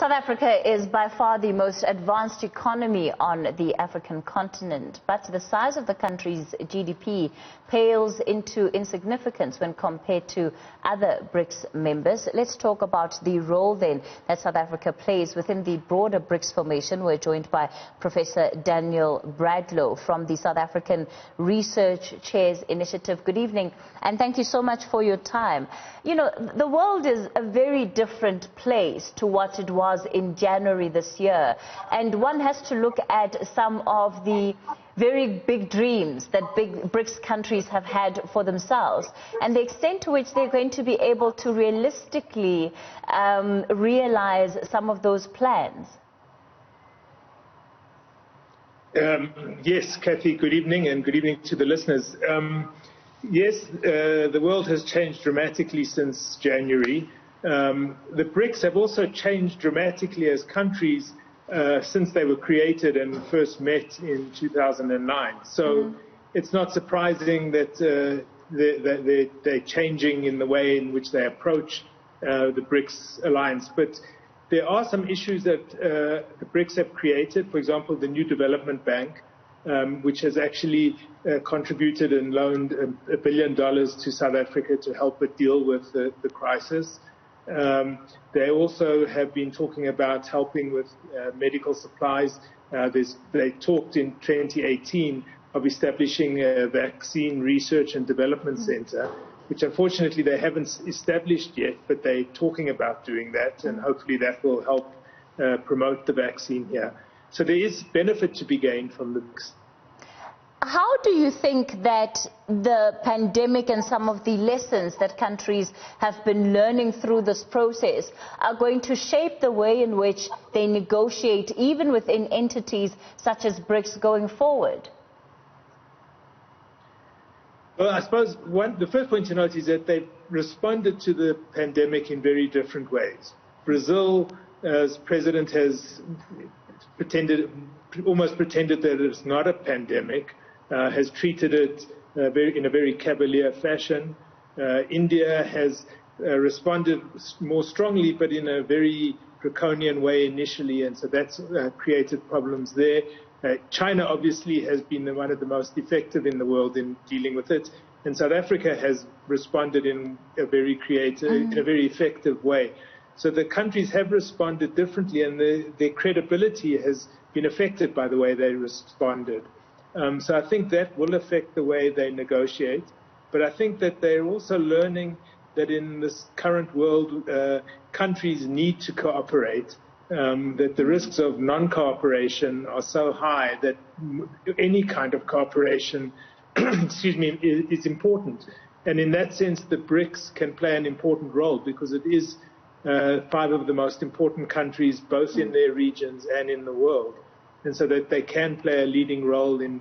South Africa is by far the most advanced economy on the African continent, but the size of the country's GDP pales into insignificance when compared to other BRICS members. Let's talk about the role then that South Africa plays within the broader BRICS formation. We're joined by Professor Daniel Bradlow from the South African Research Chairs Initiative. Good evening, and thank you so much for your time. You know, the world is a very different place to what it was in January this year, and one has to look at some of the very big dreams that big BRICS countries have had for themselves and the extent to which they're going to be able to realistically realize some of those plans. Yes, Kathy, good evening, and good evening to the listeners. Yes, the world has changed dramatically since January. The BRICS have also changed dramatically as countries since they were created and first met in 2009. So it's not surprising that they're changing in the way in which they approach the BRICS alliance. But there are some issues that the BRICS have created. For example, the New Development Bank, which has actually contributed and loaned $1 billion to South Africa to help it deal with the crisis. They also have been talking about helping with medical supplies. They talked in 2018 of establishing a vaccine research and development center, which unfortunately they haven't established yet, but they're talking about doing that, and hopefully that will help promote the vaccine here. So there is benefit to be gained from the BRICS. How do you think that the pandemic and some of the lessons that countries have been learning through this process are going to shape the way in which they negotiate, even within entities such as BRICS, going forward? Well, I suppose the first point to note is that they've responded to the pandemic in very different ways. Brazil's president has almost pretended that it's not a pandemic. Has treated it in a very cavalier fashion. India has responded more strongly, but in a very draconian way initially, and so that's created problems there. China obviously has been one of the most effective in the world in dealing with it, and South Africa has responded in a very creative, in a very effective way. So the countries have responded differently, and their credibility has been affected by the way they responded. So I think that will affect the way they negotiate. But I think that they're also learning that in this current world, countries need to cooperate, that the risks of non-cooperation are so high that any kind of cooperation is important. And in that sense, the BRICS can play an important role because it is 5 of the most important countries, both in their regions and in the world. And so that they can play a leading role in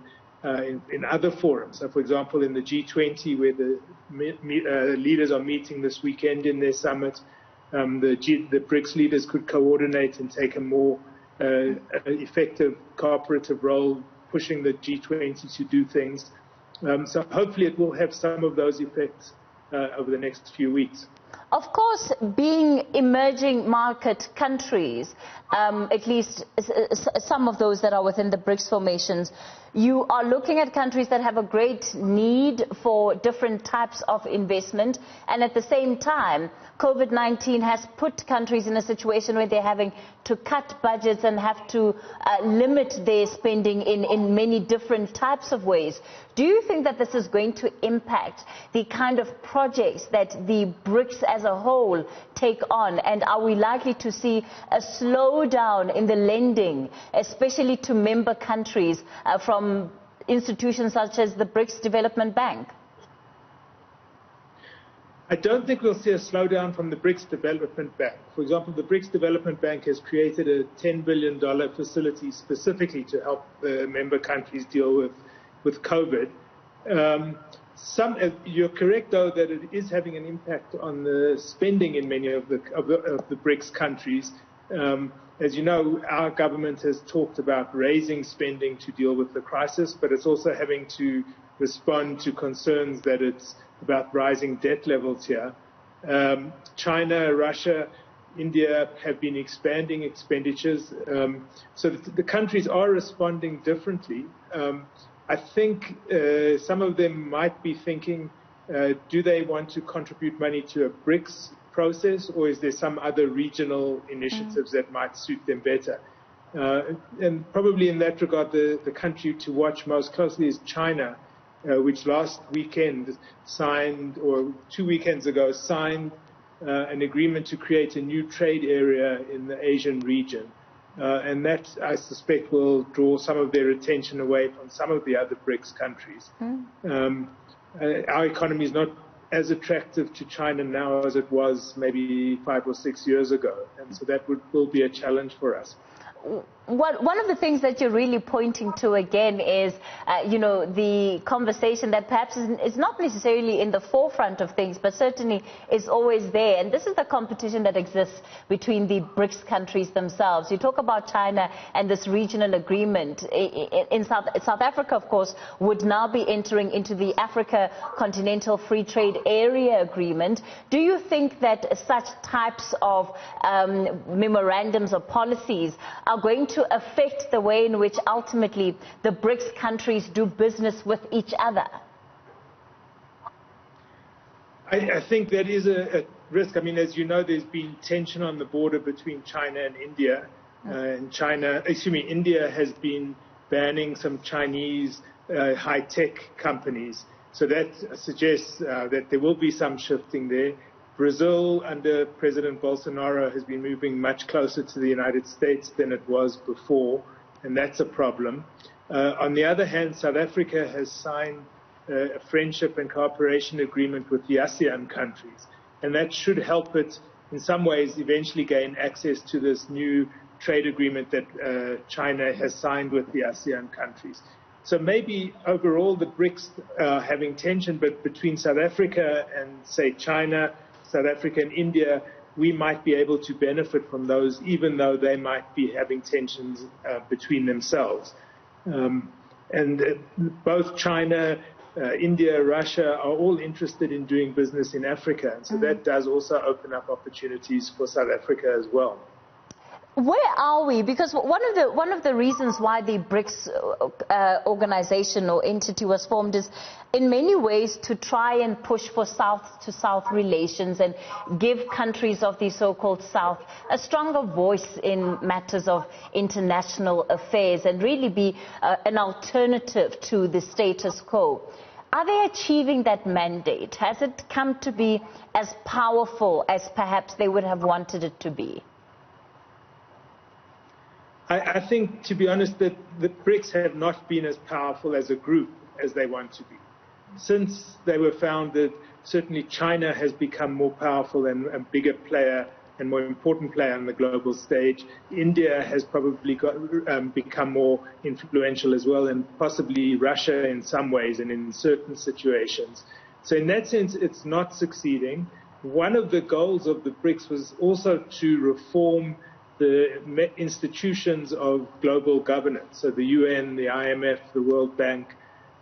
other forums. So, for example, in the G20, where the leaders are meeting this weekend in their summit, the BRICS leaders could coordinate and take a more effective cooperative role, pushing the G20 to do things. So hopefully it will have some of those effects over the next few weeks. Of course, being emerging market countries, at least some of those that are within the BRICS formations, you are looking at countries that have a great need for different types of investment, and at the same time, COVID-19 has put countries in a situation where they're having to cut budgets and have to limit their spending in many different types of ways. Do you think that this is going to impact the kind of projects that the BRICS as a whole take on? And are we likely to see a slowdown in the lending, especially to member countries from institutions such as the BRICS Development Bank? I don't think we'll see a slowdown from the BRICS Development Bank. For example, the BRICS Development Bank has created a $10 billion facility specifically to help the member countries deal with COVID. You're correct, though, that it is having an impact on the spending in many of the BRICS countries. As you know, our government has talked about raising spending to deal with the crisis, but it's also having to respond to concerns that it's about rising debt levels here. China, Russia, India have been expanding expenditures. So the countries are responding differently. I think some of them might be thinking, do they want to contribute money to a BRICS process, or is there some other regional initiatives that might suit them better? And probably in that regard, the country to watch most closely is China, which last weekend signed, or 2 weekends ago, signed an agreement to create a new trade area in the Asian region. And that, I suspect, will draw some of their attention away from some of the other BRICS countries. Our economy is not as attractive to China now as it was maybe 5 or 6 years ago. And so that will be a challenge for us. One of the things that you're really pointing to again is, the conversation that perhaps is not necessarily in the forefront of things, but certainly is always there. And this is the competition that exists between the BRICS countries themselves. You talk about China and this regional agreement. In South Africa, of course, would now be entering into the Africa Continental Free Trade Area Agreement. Do you think that such types of memorandums or policies are going to affect the way in which ultimately the BRICS countries do business with each other? I think that is a risk. I mean, as you know, there's been tension on the border between China and India. India has been banning some Chinese high-tech companies. So that suggests that there will be some shifting there. Brazil, under President Bolsonaro, has been moving much closer to the United States than it was before, and that's a problem. On the other hand, South Africa has signed a friendship and cooperation agreement with the ASEAN countries, and that should help it, in some ways, eventually gain access to this new trade agreement that China has signed with the ASEAN countries. So maybe overall the BRICS are having tension, but between South Africa and, say, China, South Africa and India, we might be able to benefit from those, even though they might be having tensions between themselves. And both China, India, Russia are all interested in doing business in Africa. And so that does also open up opportunities for South Africa as well. Where are we? Because one of the reasons why the BRICS organization or entity was formed is in many ways to try and push for South-to-South relations and give countries of the so-called South a stronger voice in matters of international affairs and really be an alternative to the status quo. Are they achieving that mandate? Has it come to be as powerful as perhaps they would have wanted it to be? I think, to be honest, that the BRICS have not been as powerful as a group as they want to be. Since they were founded, certainly China has become more powerful and a bigger player and more important player on the global stage. India has probably become more influential as well, and possibly Russia in some ways and in certain situations. So in that sense, it's not succeeding. One of the goals of the BRICS was also to reform the institutions of global governance, so the UN, the IMF, the World Bank.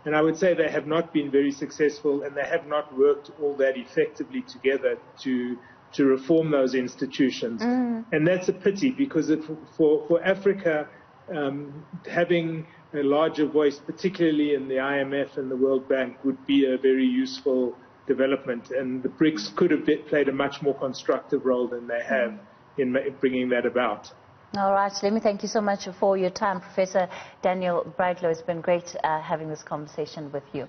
And I would say they have not been very successful, and they have not worked all that effectively together to reform those institutions. And that's a pity, because for Africa, having a larger voice, particularly in the IMF and the World Bank, would be a very useful development. And the BRICS could have played a much more constructive role than they have in bringing that about. All right, let me thank you so much for your time, Professor Daniel Bradlow. It's been great having this conversation with you.